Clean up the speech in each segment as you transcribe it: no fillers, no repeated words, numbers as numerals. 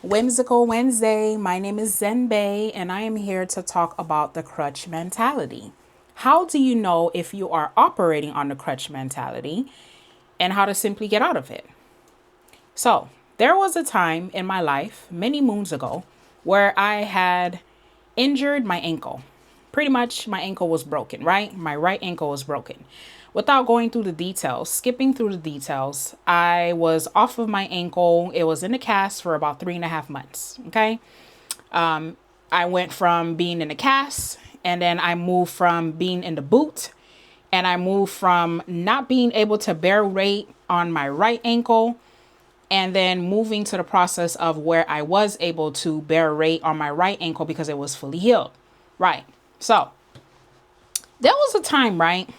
Whimsical Wednesday. My name is Zenbei, and I am here to talk about the crutch mentality. How do you know if you are operating on the crutch mentality and how to simply get out of it? So, there was a time in my life, many moons ago, where I had injured my ankle. Pretty much, my ankle was broken, right? My right ankle was broken. Without going through the details, skipping through the details, I was off of my ankle. It was in a cast for about 3.5 months. Okay. I went from being in a cast, and then I moved from being in the boot, and I moved from not being able to bear weight on my right ankle, and then moving to the process of where I was able to bear weight on my right ankle because it was fully healed. Right. So there was a time, right?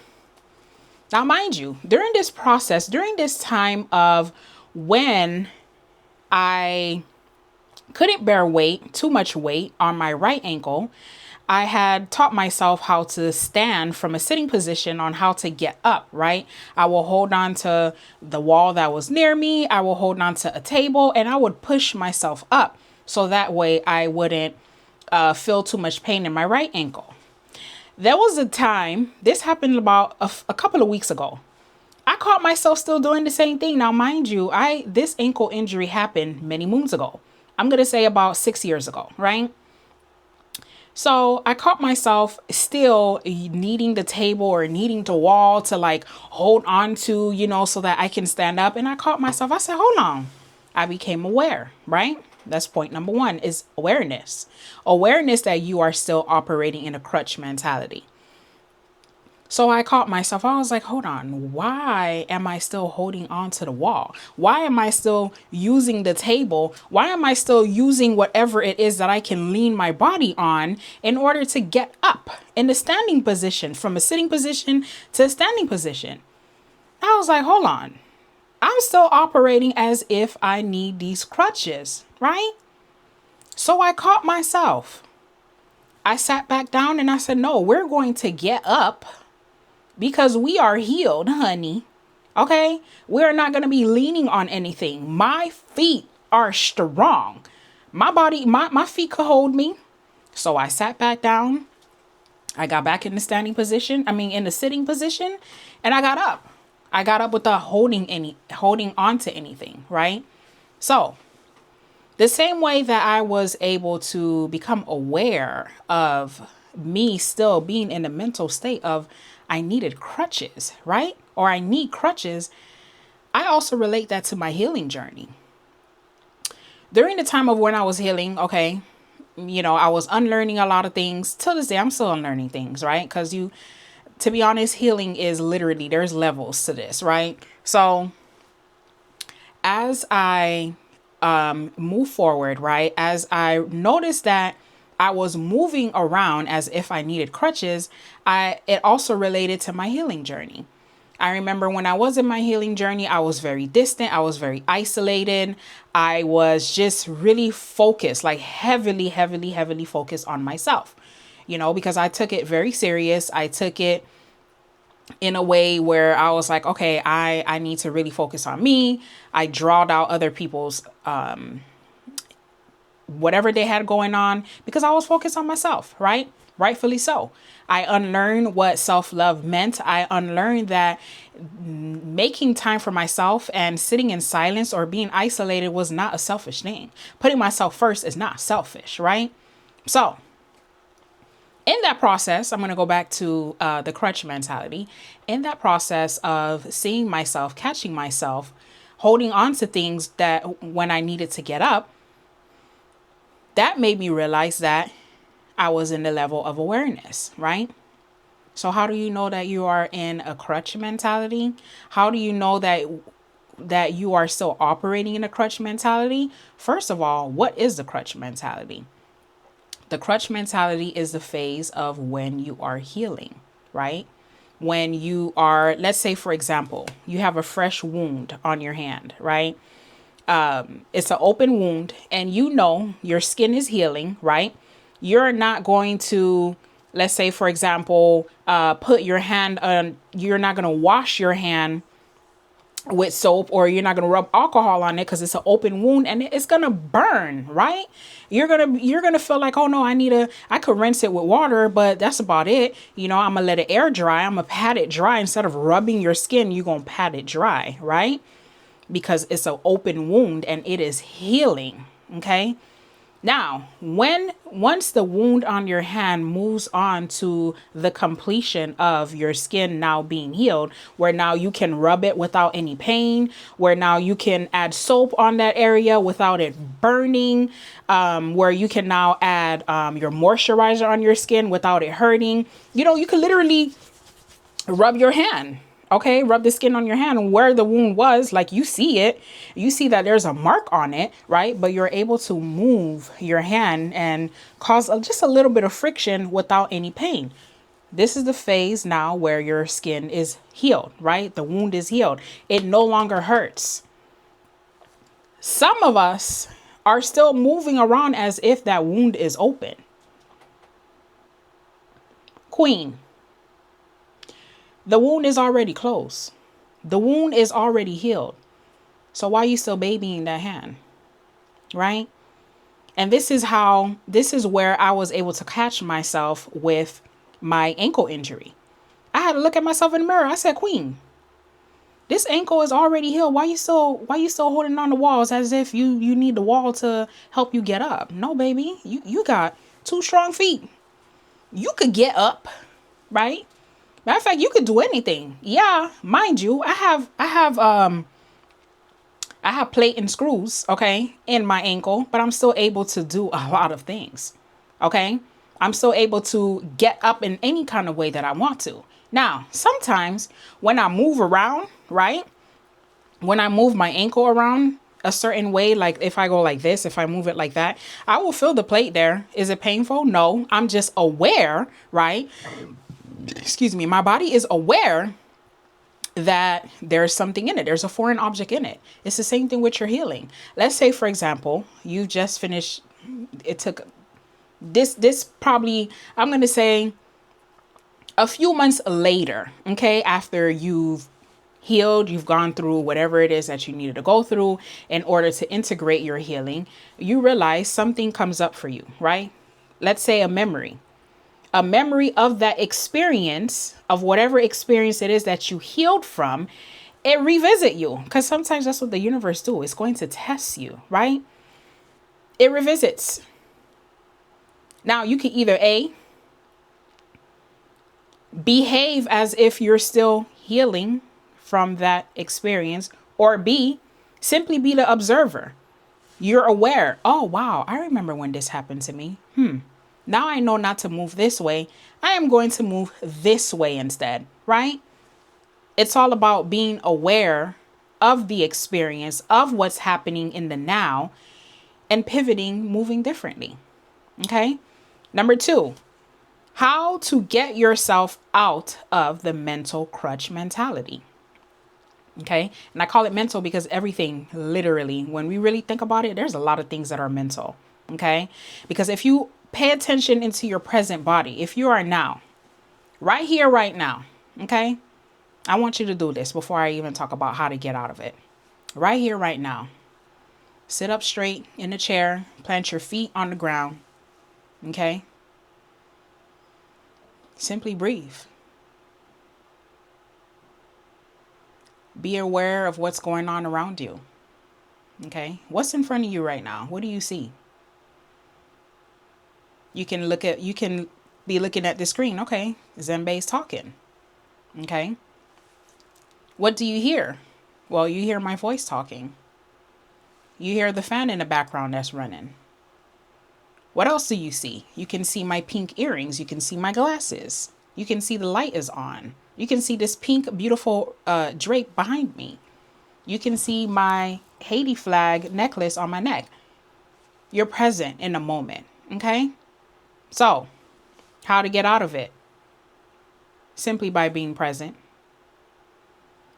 Now, mind you, during this process, during this time of when I couldn't bear weight, too much weight on my right ankle, I had taught myself how to stand from a sitting position on how to get up, right? I will hold on to the wall that was near me. I will hold on to a table and I would push myself up. So that way I wouldn't feel too much pain in my right ankle. There was a time, this happened about a couple of weeks ago. I caught myself still doing the same thing. Now, mind you, this ankle injury happened many moons ago. I'm going to say about 6 years ago, right? So I caught myself still needing the table or needing the wall to like hold on to, so that I can stand up. And I caught myself, I said, hold on. I became aware, right? That's point number one is awareness. Awareness that you are still operating in a crutch mentality. So I caught myself. I was like, hold on. Why am I still holding on to the wall? Why am I still using the table? Why am I still using whatever it is that I can lean my body on in order to get up in the standing position from a sitting position to a standing position? I was like, hold on. I'm still operating as if I need these crutches, right? So I caught myself. I sat back down and I said, no, we're going to get up because we are healed, honey. Okay? We're not going to be leaning on anything. My feet are strong. My body, my feet could hold me. So I sat back down. I got back in the in the sitting position, and I got up. I got up without holding on to anything, right? So the same way that I was able to become aware of me still being in the mental state of I needed crutches, right? Or I need crutches. I also relate that to my healing journey. During the time of when I was healing, okay, I was unlearning a lot of things. Till this day, I'm still unlearning things, right? Because to be honest, healing is literally, there's levels to this, right? So as I move forward, right? As I noticed that I was moving around as if I needed crutches, it also related to my healing journey. I remember when I was in my healing journey, I was very distant. I was very isolated. I was just really focused, like heavily, heavily, heavily focused on myself, because I took it very serious. I took it in a way where I was like, okay, I need to really focus on me. I drawed out other people's whatever they had going on because I was focused on myself, right? Rightfully so. I unlearned what self-love meant. I unlearned that making time for myself and sitting in silence or being isolated was not a selfish thing. Putting myself first is not selfish, right? So in that process, I'm going to go back to the crutch mentality. In that process of seeing myself, catching myself, holding on to things that when I needed to get up, that made me realize that I was in the level of awareness, right? So how do you know that you are in a crutch mentality? How do you know that you are still operating in a crutch mentality? First of all, what is the crutch mentality? The crutch mentality is the phase of when you are healing, right? When you are, let's say, for example, you have a fresh wound on your hand, right? It's an open wound and your skin is healing, right? You're not going to, let's say, for example, put your hand on, you're not going to wash your hand with soap, or you're not going to rub alcohol on it because it's an open wound and it's going to burn, right? You're going to feel like, oh no, I could rinse it with water, but that's about it. I'm going to let it air dry. I'm going to pat it dry. Instead of rubbing your skin, you're going to pat it dry, right? Because it's an open wound and it is healing. Okay. Now, once the wound on your hand moves on to the completion of your skin now being healed, where now you can rub it without any pain, where now you can add soap on that area without it burning, where you can now add your moisturizer on your skin without it hurting. You could literally rub your hand. Okay, rub the skin on your hand where the wound was, like you see it. You see that there's a mark on it, right? But you're able to move your hand and cause just a little bit of friction without any pain. This is the phase now where your skin is healed, right? The wound is healed. It no longer hurts. Some of us are still moving around as if that wound is open. Queen. The wound is already closed. The wound is already healed. So why are you still babying that hand? Right? And this is where I was able to catch myself with my ankle injury. I had to look at myself in the mirror. I said, Queen, this ankle is already healed. Why you still holding on the walls as if you need the wall to help you get up? No, baby. You got two strong feet. You could get up, right? Matter of fact, you could do anything. Yeah, mind you, I have plate and screws, okay, in my ankle, but I'm still able to do a lot of things. Okay? I'm still able to get up in any kind of way that I want to. Now, sometimes when I move around, right? When I move my ankle around a certain way, like if I go like this, if I move it like that, I will feel the plate there. Is it painful? No, I'm just aware, right? Excuse me, my body is aware that there's something in it. There's a foreign object in it. It's the same thing with your healing. Let's say, for example, you just finished, it took this probably, I'm going to say a few months later, okay, after you've healed, you've gone through whatever it is that you needed to go through in order to integrate your healing, you realize something comes up for you, right? Let's say a memory of that experience, of whatever experience it is that you healed from, it revisit you. Because sometimes that's what the universe do. It's going to test you, right? It revisits. Now you can either A, behave as if you're still healing from that experience, or B, simply be the observer. You're aware. Oh, wow. I remember when this happened to me. Now I know not to move this way. I am going to move this way instead, right? It's all about being aware of the experience, of what's happening in the now, and pivoting, moving differently. Okay. Number 2, how to get yourself out of the mental crutch mentality. Okay. And I call it mental because everything, literally, when we really think about it, there's a lot of things that are mental. Okay. Because if you pay attention into your present body, if you are now, right here, right now, okay? I want you to do this before I even talk about how to get out of it. Right here, right now. Sit up straight in a chair, plant your feet on the ground, okay? Simply breathe. Be aware of what's going on around you, okay? What's in front of you right now? What do you see? You can be looking at the screen. Okay, Zenbei's talking. Okay. What do you hear? Well, you hear my voice talking. You hear the fan in the background that's running. What else do you see? You can see my pink earrings. You can see my glasses. You can see the light is on. You can see this pink, beautiful drape behind me. You can see my Haiti flag necklace on my neck. You're present in the moment. Okay. So, how to get out of it? Simply by being present.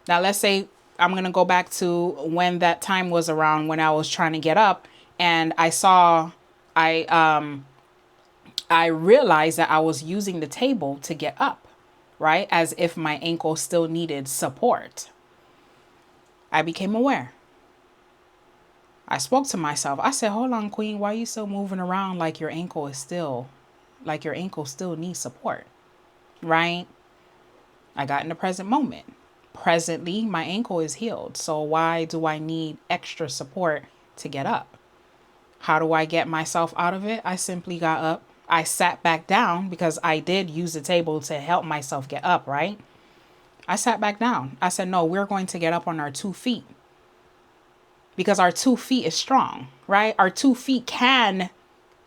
Now, let's say I'm going to go back to when that time was around when I was trying to get up and I realized that I was using the table to get up, right? As if my ankle still needed support. I became aware. I spoke to myself. I said, hold on, Queen, why are you still moving around like your ankle is still, like your ankle still needs support, right? I got in the present moment. Presently, my ankle is healed. So why do I need extra support to get up? How do I get myself out of it? I simply got up. I sat back down because I did use the table to help myself get up, right? I sat back down. I said, no, we're going to get up on our 2 feet because our 2 feet is strong, right? Our 2 feet can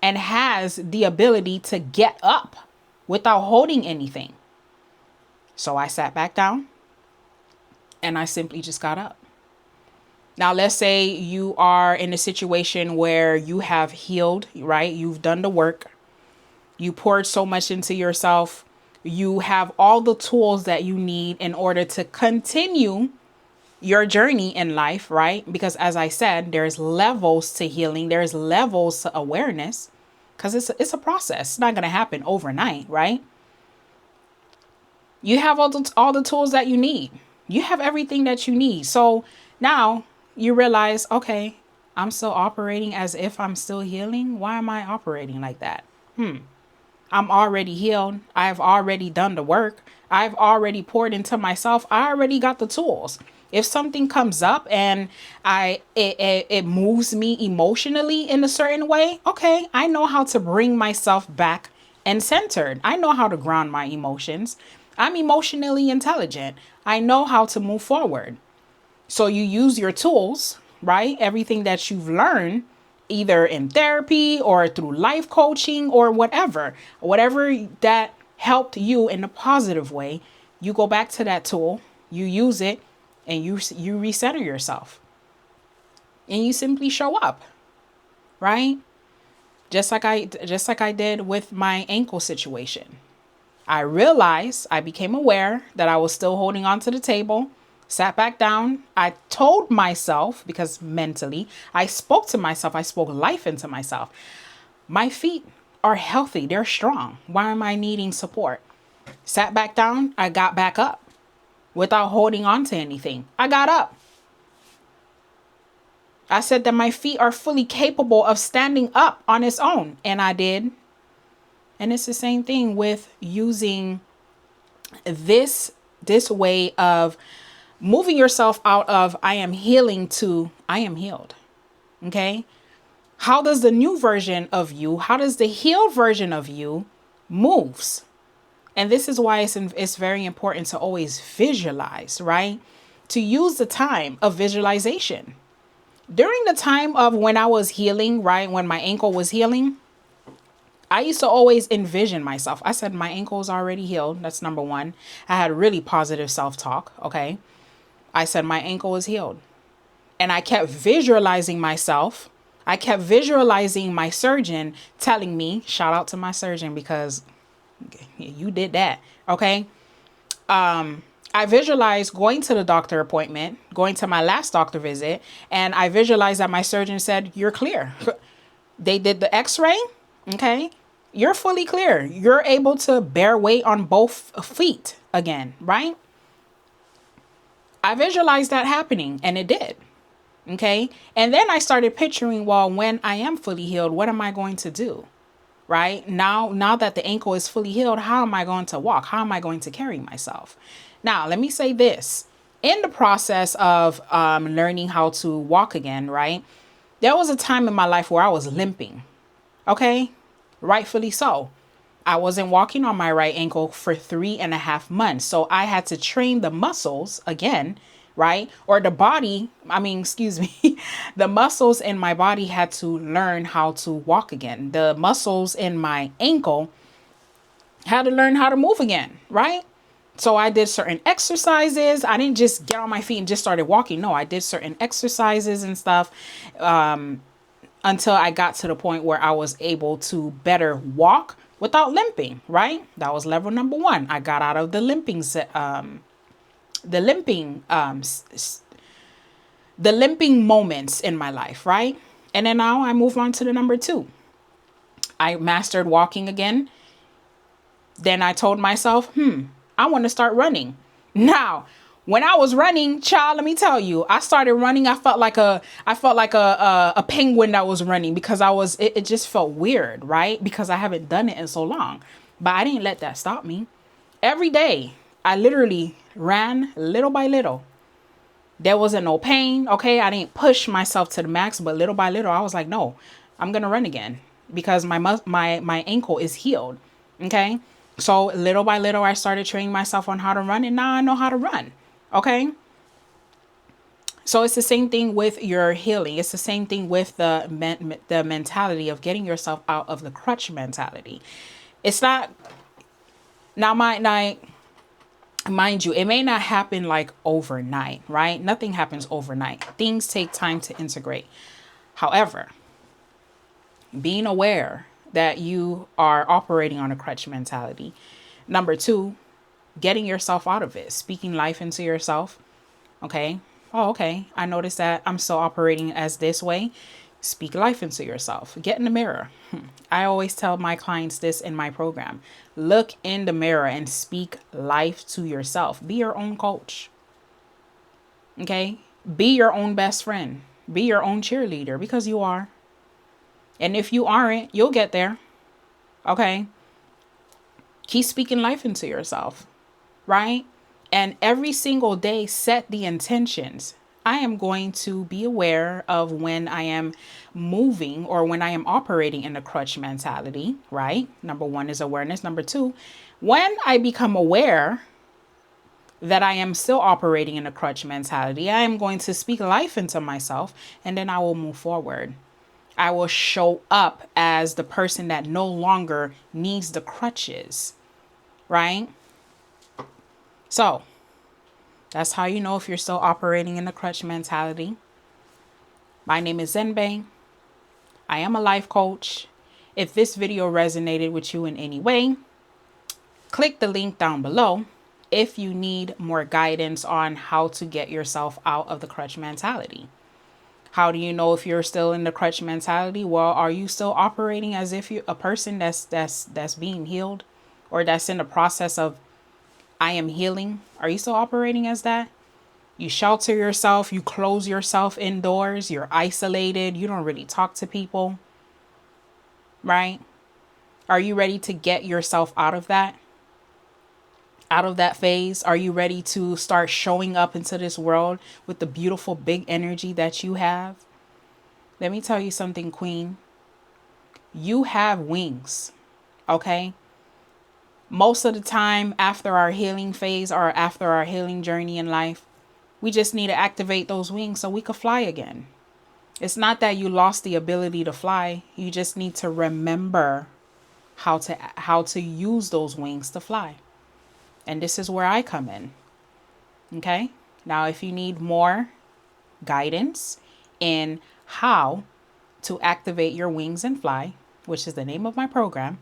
and has the ability to get up without holding anything. So I sat back down and I simply just got up. Now, let's say you are in a situation where you have healed, right? You've done the work. You poured so much into yourself. You have all the tools that you need in order to continue your journey in life, right? Because as I said, there's levels to healing. There's levels to awareness because it's a process. It's not going to happen overnight, right? You have all the tools that you need. You have everything that you need. So now you realize, okay, I'm still operating as if I'm still healing. Why am I operating like that? I'm already healed. I've already done the work. I've already poured into myself. I already got the tools. If something comes up and it moves me emotionally in a certain way, okay, I know how to bring myself back and centered. I know how to ground my emotions. I'm emotionally intelligent. I know how to move forward. So you use your tools, right? Everything that you've learned, either in therapy or through life coaching or whatever that helped you in a positive way, you go back to that tool, you use it, and you recenter yourself. And you simply show up, right? Just like I did with my ankle situation. I realized, I became aware that I was still holding on to the table, sat back down. I told myself, because mentally, I spoke to myself, I spoke life into myself. My feet are healthy, they're strong. Why am I needing support? Sat back down, I got back up without holding on to anything. I got up. I said that my feet are fully capable of standing up on its own, and I did. And it's the same thing with using this way of moving yourself out of I am healing to I am healed. Okay? How does the new version of you, how does the healed version of you moves? And this is why it's very important to always visualize, right? To use the time of visualization. During the time of when I was healing, right? When my ankle was healing, I used to always envision myself. I said, my ankle is already healed. That's number one. I had really positive self-talk. Okay. I said, my ankle is healed. And I kept visualizing myself. I kept visualizing my surgeon telling me, shout out to my surgeon because you did that. Okay. I visualized going to the doctor appointment, going to my last doctor visit. And I visualized that my surgeon said, you're clear. They did the x-ray. Okay. You're fully clear. You're able to bear weight on both feet again, right? I visualized that happening and it did. Okay. And then I started picturing, well, when I am fully healed, what am I going to do? Right now that the ankle is fully healed, how am I going to walk? How am I going to carry myself? Now, let me say this. In the process of learning how to walk again, right? There was a time in my life where I was limping. Okay. Rightfully so. I wasn't walking on my right ankle for 3.5 months. So I had to train the muscles again, right? Or excuse me, the muscles in my body had to learn how to walk again. The muscles in my ankle had to learn how to move again, right? So I did certain exercises. I didn't just get on my feet and just started walking. No, I did certain exercises and stuff. Until I got to the point where I was able to better walk without limping, right? That was level number one. I got out of the limping moments in my life, right? And then now I move on to the number two. I mastered walking again. Then I told myself, I want to start running. Now, When I was running, child, let me tell you, I started running. I felt like a penguin that was running because it just felt weird, right? Because I haven't done it in so long. But I didn't let that stop me. Every day, I literally ran little by little. There wasn't no pain. Okay. I didn't push myself to the max, but little by little, I was like, no, I'm going to run again because my ankle is healed. Okay. So little by little, I started training myself on how to run, and now I know how to run. Okay. So it's the same thing with your healing. It's the same thing with the mentality of getting yourself out of the crutch mentality. It's not now mind you, it may not happen like overnight, right? Nothing happens overnight. Things take time to integrate. However, being aware that you are operating on a crutch mentality. Number two, getting yourself out of it, speaking life into yourself. Okay. Oh, okay. I noticed that I'm still operating as this way. Speak life into yourself. Get in the mirror. I always tell my clients this in my program. Look in the mirror and speak life to yourself. Be your own coach. Okay. Be your own best friend. Be your own cheerleader, because you are. And if you aren't, you'll get there. Okay. Keep speaking life into yourself. Right? And every single day, set the intentions. I am going to be aware of when I am moving or when I am operating in the crutch mentality, right? Number one is awareness. Number two, when I become aware that I am still operating in a crutch mentality, I am going to speak life into myself, and then I will move forward. I will show up as the person that no longer needs the crutches, right? So that's how you know if you're still operating in the crutch mentality. My name is Zenbei. I am a life coach. If this video resonated with you in any way, click the link down below if you need more guidance on how to get yourself out of the crutch mentality. How do you know if you're still in the crutch mentality? Well, are you still operating as if you're a person that's being healed, or that's in the process of I am healing? Are you still operating as that? You shelter yourself, you close yourself indoors, you're isolated, you don't really talk to people, right? Are you ready to get yourself out of that? Out of that phase? Are you ready to start showing up into this world with the beautiful big energy that you have? Let me tell you something, Queen. You have wings, okay? Most of the time after our healing phase or after our healing journey in life, we just need to activate those wings so we could fly again. It's not that you lost the ability to fly. You just need to remember how to use those wings to fly. And this is where I come in. Okay? Now, if you need more guidance in how to activate your wings and fly, which is the name of my program,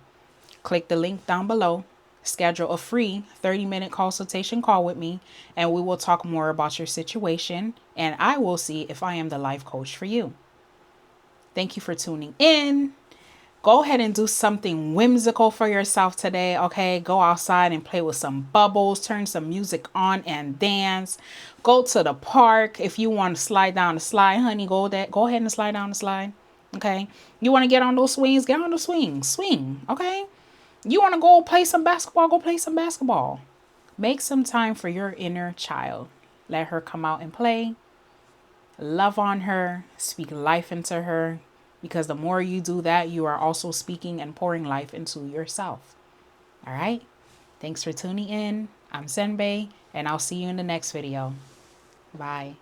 click the link down below. Schedule a free 30-minute consultation call with me, and we will talk more about your situation, and I will see if I am the life coach for you. Thank you for tuning in. Go ahead and do something whimsical for yourself today, okay? Go outside and play with some bubbles. Turn some music on and dance. Go to the park. If you want to slide down the slide, honey, go ahead and slide down the slide, okay? You want to get on those swings? Get on the swings. Swing, okay? You want to go play some basketball? Go play some basketball. Make some time for your inner child. Let her come out and play. Love on her. Speak life into her. Because the more you do that, you are also speaking and pouring life into yourself. All right? Thanks for tuning in. I'm Zenbei, and I'll see you in the next video. Bye.